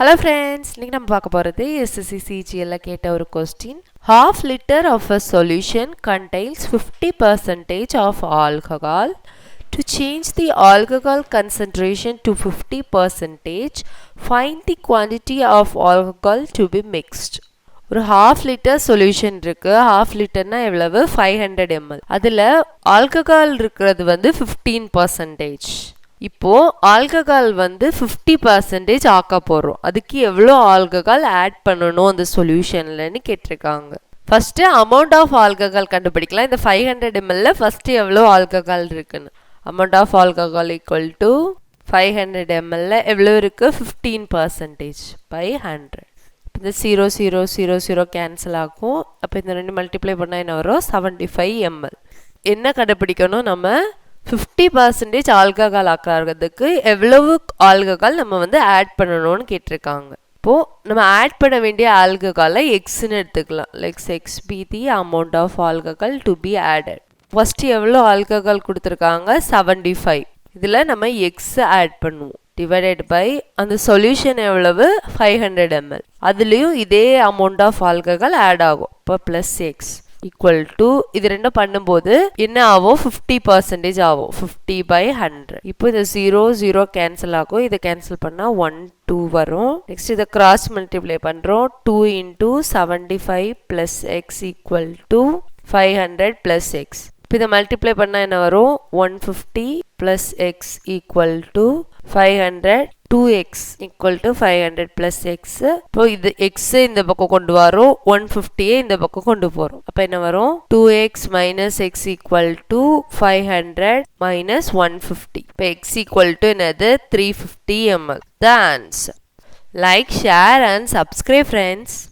Hello friends, இன்னைக்கு நம்ம பார்க்க போறது SSC CGL கேட்ட ஒரு question. Half liter of a solution contains 50% of alcohol. To change the alcohol concentration to 50%, find the quantity of alcohol to be mixed. ஒரு half liter solution இருக்கு. half literனா எவ்வளவு 500 ml. அதுல alcohol இருக்கிறது வந்து 15%. இப்போ alcohol வந்து 50% ஆக்க போறோம். அதுக்கு எவ்வளோ ஆல்கஹால் ஆட் பண்ணணும் அந்த சொல்யூஷன்லன்னு கேட்டிருக்காங்க. ஃபர்ஸ்ட் அமௌண்ட் ஆஃப் ஆல்கஹால் கண்டுபிடிக்கலாம். இந்த 500 ml ஃபர்ஸ்ட் எவ்வளோ ஆல்கஹால் இருக்குன்னு. Amount of alcohol equal to 500 ml எவ்வளோ இருக்கு 15% by 100. இந்த 0 0 0 0 கேன்சல் ஆகும். அப்போ இந்த ரெண்டு மல்டிப்ளை பண்ணால் என்ன வரும் 75 ml. என்ன கண்டுபிடிக்கணும் நம்ம 50% ஆல்கஹால் ஆக்கிறதுக்கு எவ்வளவு ஆல்கஹால் நம்ம வந்து ஆட் பண்ணணும்னு கேட்டிருக்காங்க. இப்போ நம்ம ஆட் பண்ண வேண்டிய ஆல்கஹாலை எக்ஸ்ன்னு எடுத்துக்கலாம். Likes x be the amount of alcohol to be added. First எவ்வளோ ஆல்கஹால் கொடுத்துருக்காங்க 75. இதில் நம்ம எக்ஸ் ஆட் பண்ணுவோம். டிவைடட் பை அந்த சொல்யூஷன் எவ்வளவு 500 ml. அதுலேயும் இதே அமௌண்ட் ஆஃப் ஆல்கஹால் ஆட் ஆகும். இப்போ ப்ளஸ் எக்ஸ் equal to இது ரெண்டும் பண்ணும்போது என்ன ஆகும் 50% ஆகும் 50 by 100. இப்போ இந்த 0 0 கேன்சல் ஆகும். இதை கேன்சல் பண்ணா 1 2 வரும். நெக்ஸ்ட் இதை கிராஸ் மல்டிப்ளை பண்றோம். 2 into 75 plus x equal to 500 plus x. இப்போ இதை மல்டிப்ளை பண்ணா என்ன வரும் 150 plus x equal to 500. 2x equal to 500 plus x. இப்போ இது x இந்த பக்கம் கொண்டு வரோம் 150 இந்த பக்கம் கொண்டு போறோம். அப்ப என்ன வரும் 2x minus x equal to 500 minus 150. இப்போ x equal to என்னது 350 ml. The answer. Like, share and subscribe friends.